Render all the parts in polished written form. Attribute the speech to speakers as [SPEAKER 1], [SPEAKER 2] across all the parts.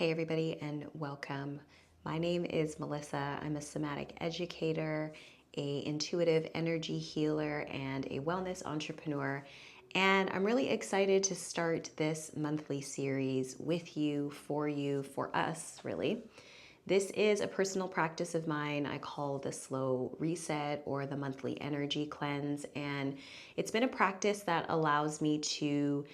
[SPEAKER 1] Hey everybody and welcome. My name is Melissa. I'm a somatic educator, a intuitive energy healer, and a wellness entrepreneur. And I'm really excited to start this monthly series with you, for us, really. This is a personal practice of mine I call the slow reset or the monthly energy cleanse. And it's been a practice that allows me to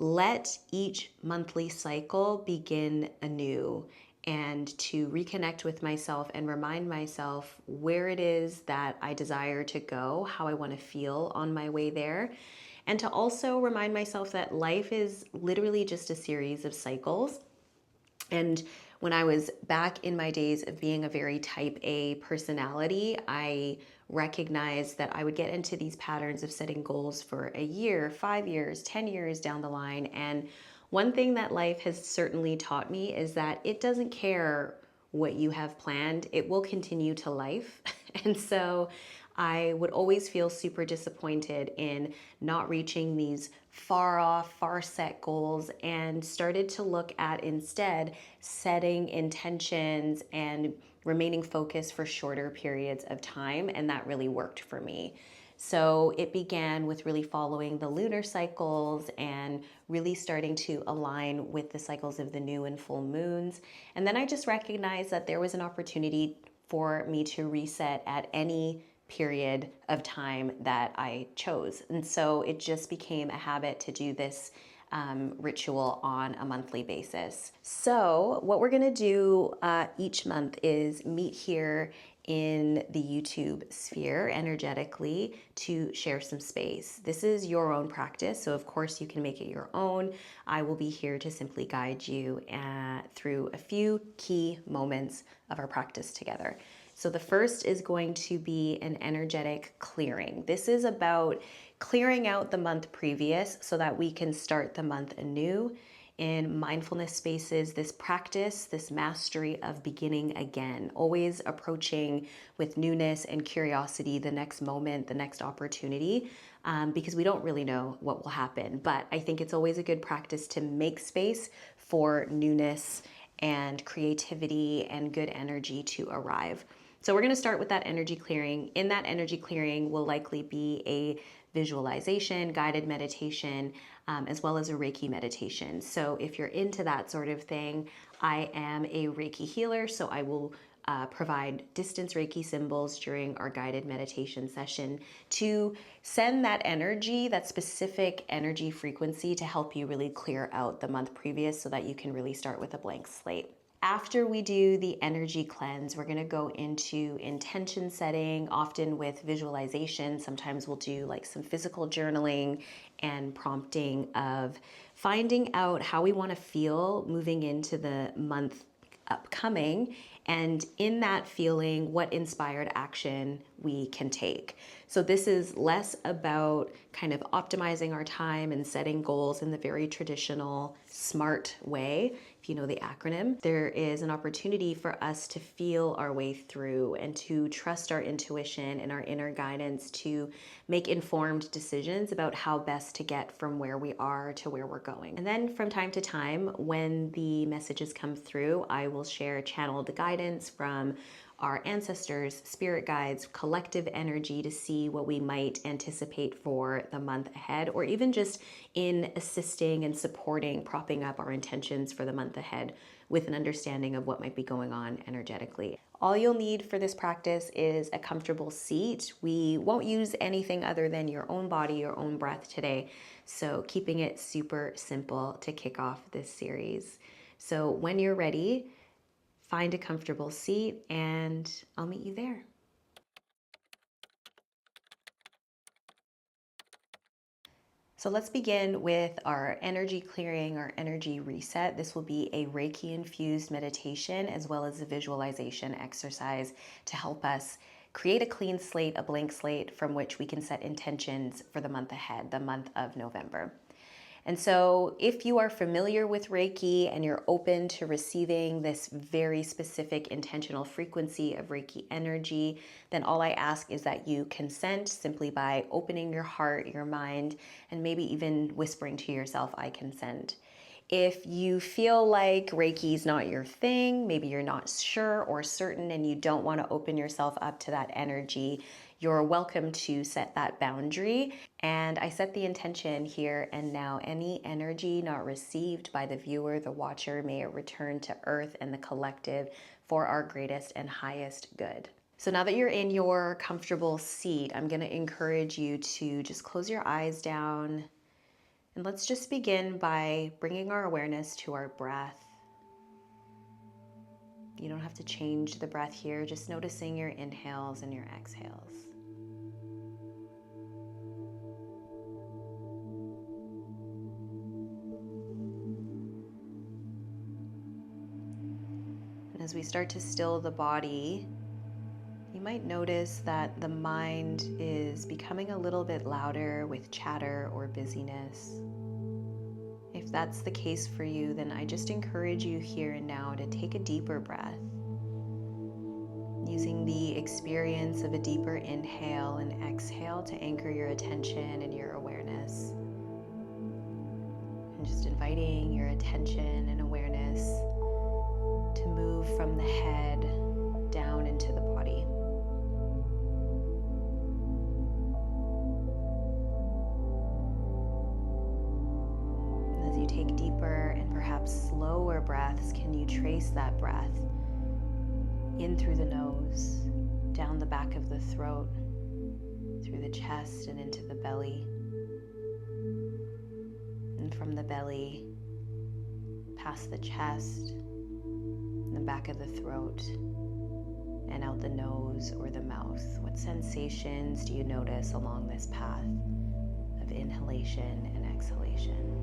[SPEAKER 1] let each monthly cycle begin anew and to reconnect with myself and remind myself where it is that I desire to go, how I want to feel on my way there, and to also remind myself that life is literally just a series of cycles. And when I was back in my days of being a very type A personality, I recognized that I would get into these patterns of setting goals for a year, 5 years, 10 years down the line. And one thing that life has certainly taught me is that it doesn't care what you have planned, it will continue to life. And so I would always feel super disappointed in not reaching these far off, far set goals, and started to look at instead setting intentions and remaining focused for shorter periods of time. And that really worked for me. So it began with really following the lunar cycles and really starting to align with the cycles of the new and full moons. And then I just recognized that there was an opportunity for me to reset at any period of time that I chose. And so it just became a habit to do this ritual on a monthly basis. So what we're gonna do each month is meet here in the YouTube sphere energetically to share some space. This is your own practice, so of course you can make it your own. I will be here to simply guide you through a few key moments of our practice together. So the first is going to be an energetic clearing. This is about clearing out the month previous so that we can start the month anew. In mindfulness spaces, this practice, this mastery of beginning again, always approaching with newness and curiosity the next moment, the next opportunity, because we don't really know what will happen. But I think it's always a good practice to make space for newness and creativity and good energy to arrive. So we're going to start with that energy clearing. In that energy clearing will likely be a visualization, guided meditation, as well as a Reiki meditation. So if you're into that sort of thing, I am a Reiki healer, so I will provide distance Reiki symbols during our guided meditation session to send that energy, that specific energy frequency to help you really clear out the month previous so that you can really start with a blank slate. After we do the energy cleanse, we're going to go into intention setting, often with visualization. Sometimes we'll do like some physical journaling and prompting of finding out how we want to feel moving into the month upcoming, and in that feeling, what inspired action we can take. So this is less about kind of optimizing our time and setting goals in the very traditional SMART way. If you know the acronym, there is an opportunity for us to feel our way through and to trust our intuition and our inner guidance to make informed decisions about how best to get from where we are to where we're going. And then from time to time, when the messages come through, I will share channeled guidance from our ancestors, spirit guides, collective energy to see what we might anticipate for the month ahead, or even just in assisting and supporting, propping up our intentions for the month ahead with an understanding of what might be going on energetically. All you'll need for this practice is a comfortable seat. We won't use anything other than your own body, your own breath today. So keeping it super simple to kick off this series. So when you're ready, find a comfortable seat and I'll meet you there. So let's begin with our energy clearing, our energy reset. This will be a Reiki-infused meditation as well as a visualization exercise to help us create a clean slate, a blank slate from which we can set intentions for the month ahead, the month of November. And so if you are familiar with Reiki and you're open to receiving this very specific intentional frequency of Reiki energy, then all I ask is that you consent simply by opening your heart, your mind, and maybe even whispering to yourself, I consent. If you feel like Reiki is not your thing, maybe you're not sure or certain and you don't want to open yourself up to that energy, you're welcome to set that boundary. And I set the intention here and now. Any energy not received by the viewer, the watcher, may it return to earth and the collective for our greatest and highest good. So now that you're in your comfortable seat, I'm going to encourage you to just close your eyes down. And let's just begin by bringing our awareness to our breath. You don't have to change the breath here, just noticing your inhales and your exhales. And as we start to still the body, you might notice that the mind is becoming a little bit louder with chatter or busyness. If that's the case for you, then I just encourage you here and now to take a deeper breath, using the experience of a deeper inhale and exhale to anchor your attention and your awareness. And just inviting your attention and awareness to move from the head down into the body. And as you take deeper and perhaps slower breaths, can you trace that breath in through the nose, down the back of the throat, through the chest and into the belly, and from the belly, past the chest, the back of the throat, and out the nose or the mouth. What sensations do you notice along this path of inhalation and exhalation?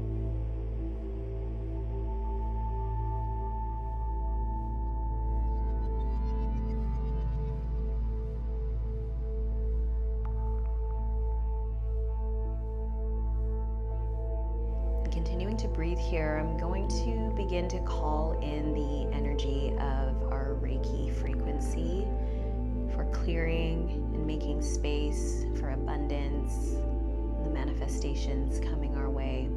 [SPEAKER 1] Continuing to breathe here, I'm going to begin to call in the energy of our Reiki frequency for clearing and making space for abundance and the manifestations coming our way.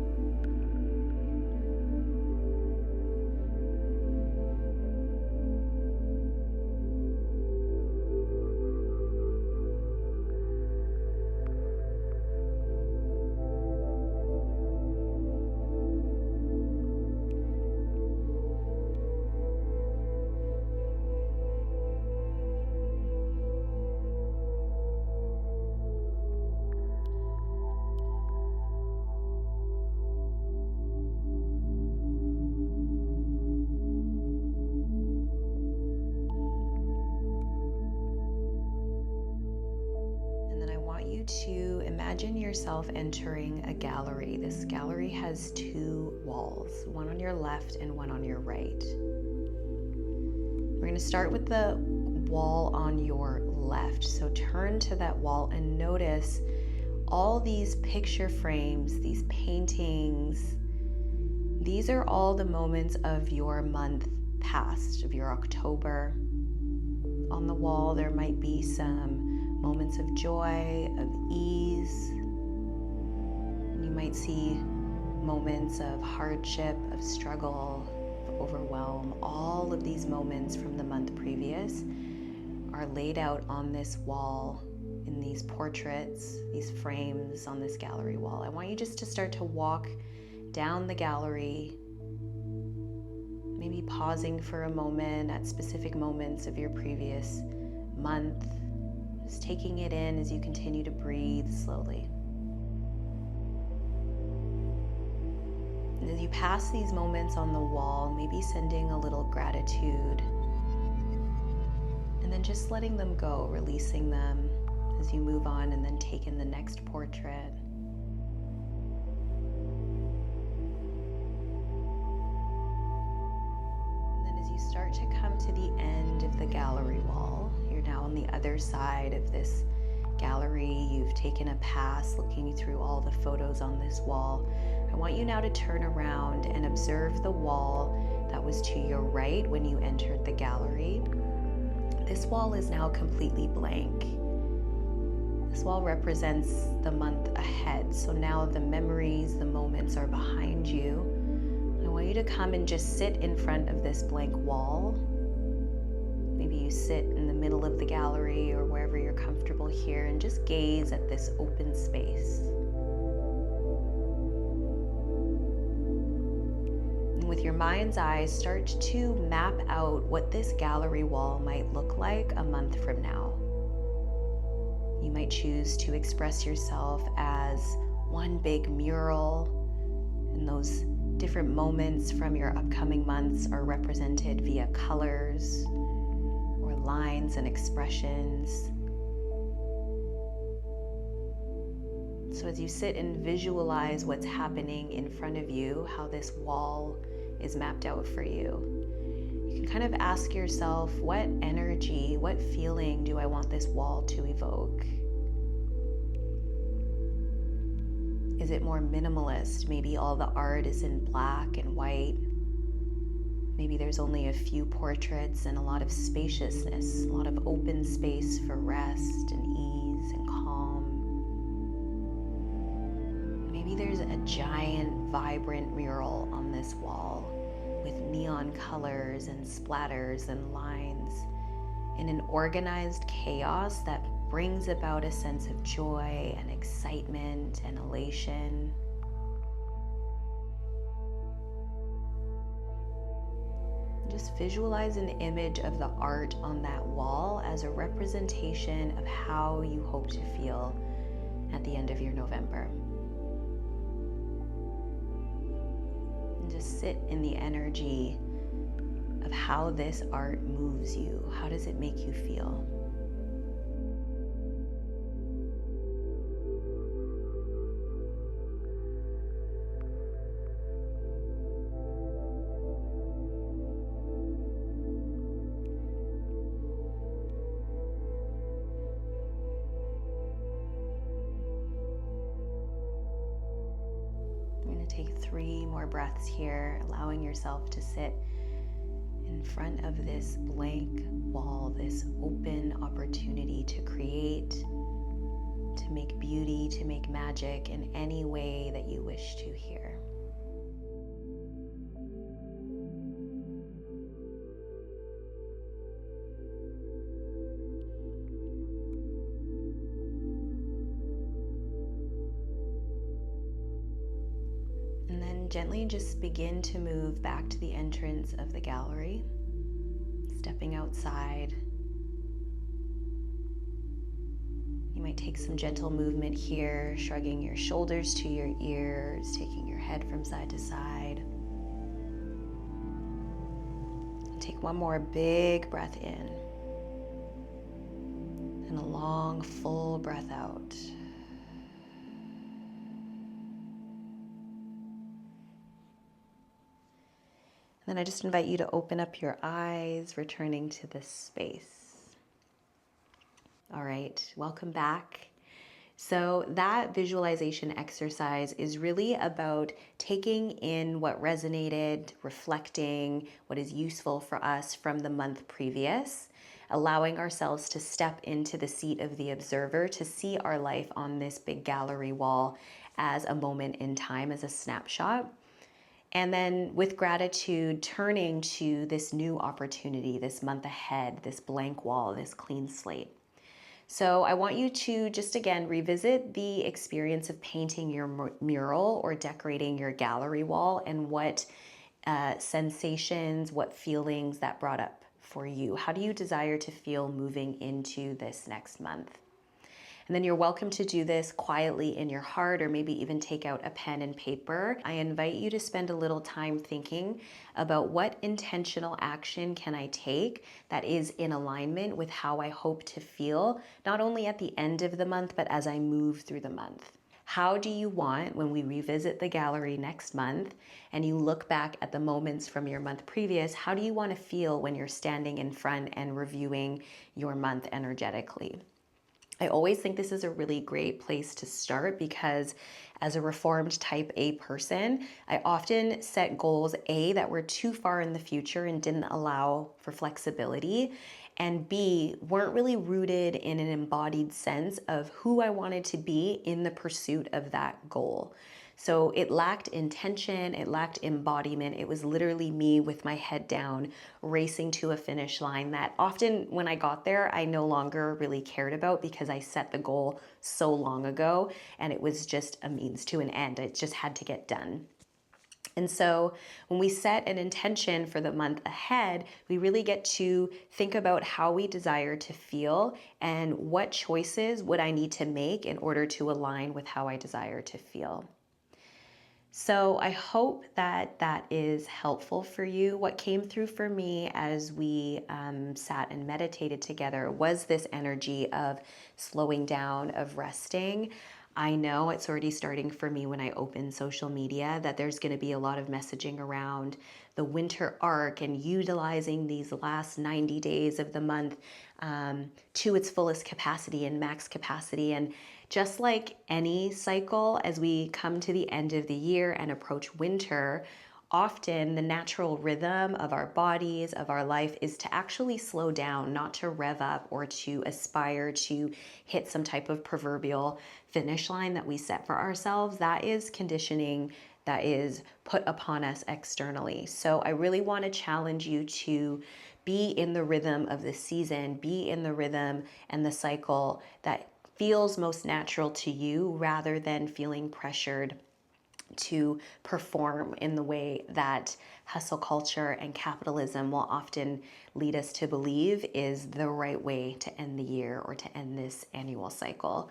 [SPEAKER 1] To imagine yourself entering a gallery. This gallery has two walls, one on your left and one on your right. We're going to start with the wall on your left. So turn to that wall and notice all these picture frames, these paintings. These are all the moments of your month past, of your October. On the wall, there might be some moments of joy, of ease. And you might see moments of hardship, of struggle, of overwhelm. All of these moments from the month previous are laid out on this wall in these portraits, these frames on this gallery wall. I want you just to start to walk down the gallery, maybe pausing for a moment at specific moments of your previous month. Just taking it in as you continue to breathe slowly. And as you pass these moments on the wall, maybe sending a little gratitude, and then just letting them go, releasing them as you move on and then take in the next portrait. And then as you start to come to the end of the gallery wall, you're now on the other side of this gallery. You've taken a pass looking through all the photos on this wall. I want you now to turn around and observe the wall that was to your right when you entered the gallery. This wall is now completely blank. This wall represents the month ahead. So now the memories, the moments are behind you. I want you to come and just sit in front of this blank wall. Maybe you sit in the middle of the gallery or wherever you're comfortable here and just gaze at this open space. And with your mind's eye, start to map out what this gallery wall might look like a month from now. You might choose to express yourself as one big mural, and those different moments from your upcoming months are represented via colors or lines and expressions. So as you sit and visualize what's happening in front of you, how this wall is mapped out for you, you can kind of ask yourself, what energy, what feeling do I want this wall to evoke? Is it more minimalist? Maybe all the art is in black and white. Maybe there's only a few portraits and a lot of spaciousness, a lot of open space for rest and ease and calm. Maybe there's a giant, vibrant mural on this wall with neon colors and splatters and lines in an organized chaos that brings about a sense of joy and excitement and elation. Just visualize an image of the art on that wall as a representation of how you hope to feel at the end of your November. And just sit in the energy of how this art moves you. How does it make you feel? You're going to take 3 more breaths here, allowing yourself to sit in front of this blank wall, this open opportunity to create, to make beauty, to make magic in any way that you wish to here. And then gently just begin to move back to the entrance of the gallery, stepping outside. You might take some gentle movement here, shrugging your shoulders to your ears, taking your head from side to side. And take one more big breath in, and a long, full breath out. Then I just invite you to open up your eyes, returning to this space. All right, welcome back. So that visualization exercise is really about taking in what resonated, reflecting what is useful for us from the month previous, allowing ourselves to step into the seat of the observer to see our life on this big gallery wall as a moment in time, as a snapshot. And then with gratitude, turning to this new opportunity, this month ahead, this blank wall, this clean slate. So I want you to just again revisit the experience of painting your mural or decorating your gallery wall and what sensations, what feelings that brought up for you. How do you desire to feel moving into this next month? And then you're welcome to do this quietly in your heart, or maybe even take out a pen and paper. I invite you to spend a little time thinking about what intentional action can I take that is in alignment with how I hope to feel, not only at the end of the month, but as I move through the month. How do you want, when we revisit the gallery next month and you look back at the moments from your month previous, how do you want to feel when you're standing in front and reviewing your month energetically? I always think this is a really great place to start because as a reformed type A person, I often set goals that were too far in the future and didn't allow for flexibility, and B, weren't really rooted in an embodied sense of who I wanted to be in the pursuit of that goal. So it lacked intention, it lacked embodiment. It was literally me with my head down, racing to a finish line that often when I got there, I no longer really cared about because I set the goal so long ago and it was just a means to an end. It just had to get done. And so when we set an intention for the month ahead, we really get to think about how we desire to feel and what choices would I need to make in order to align with how I desire to feel. So I hope that that is helpful for you. What came through for me as we sat and meditated together was this energy of slowing down, of resting. I know it's already starting for me when I open social media that there's going to be a lot of messaging around the winter arc and utilizing these last 90 days of the month to its fullest capacity and max capacity. And just like any cycle, as we come to the end of the year and approach winter, often the natural rhythm of our bodies, of our life, is to actually slow down, not to rev up or to aspire to hit some type of proverbial finish line that we set for ourselves. That is conditioning that is put upon us externally. So I really want to challenge you to be in the rhythm of the season, be in the rhythm and the cycle that feels most natural to you rather than feeling pressured to perform in the way that hustle culture and capitalism will often lead us to believe is the right way to end the year or to end this annual cycle.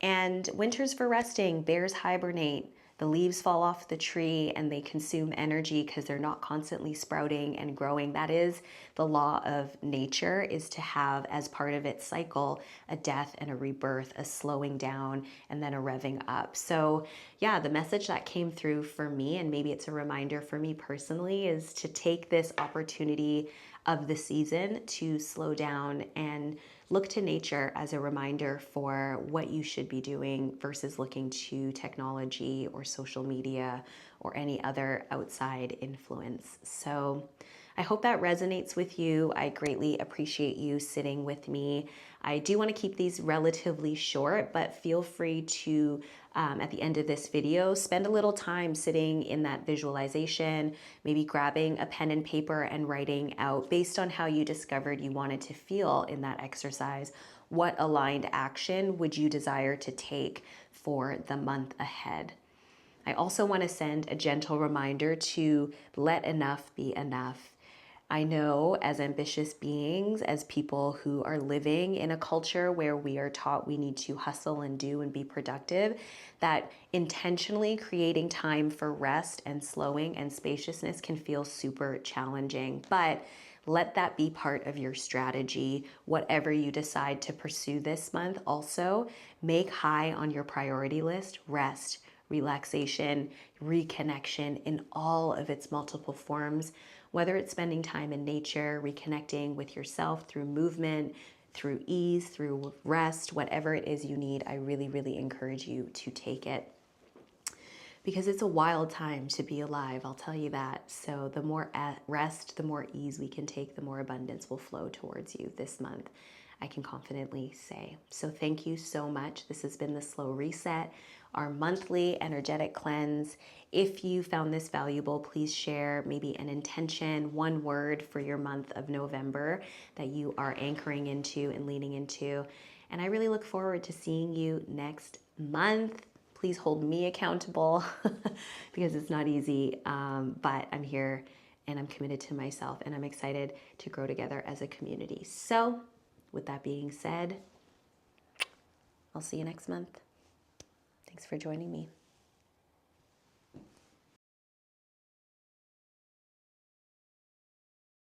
[SPEAKER 1] And winter's for resting, bears hibernate. The leaves fall off the tree and they consume energy because they're not constantly sprouting and growing. That is the law of nature, is to have as part of its cycle a death and a rebirth, a slowing down and then a revving up. So yeah, the message that came through for me, and maybe it's a reminder for me personally, is to take this opportunity of the season to slow down and look to nature as a reminder for what you should be doing versus looking to technology or social media or any other outside influence. So I hope that resonates with you. I greatly appreciate you sitting with me. I do want to keep these relatively short, but feel free to, at the end of this video, spend a little time sitting in that visualization, maybe grabbing a pen and paper and writing out, based on how you discovered you wanted to feel in that exercise, what aligned action would you desire to take for the month ahead. I also want to send a gentle reminder to let enough be enough. I know as ambitious beings, as people who are living in a culture where we are taught we need to hustle and do and be productive, that intentionally creating time for rest and slowing and spaciousness can feel super challenging. But let that be part of your strategy, whatever you decide to pursue this month. Also, make high on your priority list rest, relaxation, reconnection in all of its multiple forms, whether it's spending time in nature, reconnecting with yourself through movement, through ease, through rest, whatever it is you need. I really, really encourage you to take it, because it's a wild time to be alive, I'll tell you that. So the more rest, the more ease we can take, the more abundance will flow towards you this month, I can confidently say. So thank you so much. This has been the Slow Reset, our monthly energetic cleanse. If you found this valuable, please share maybe an intention, one word for your month of November that you are anchoring into and leaning into. And I really look forward to seeing you next month. Please hold me accountable because it's not easy, but I'm here and I'm committed to myself and I'm excited to grow together as a community. So with that being said, I'll see you next month. Thanks for joining me.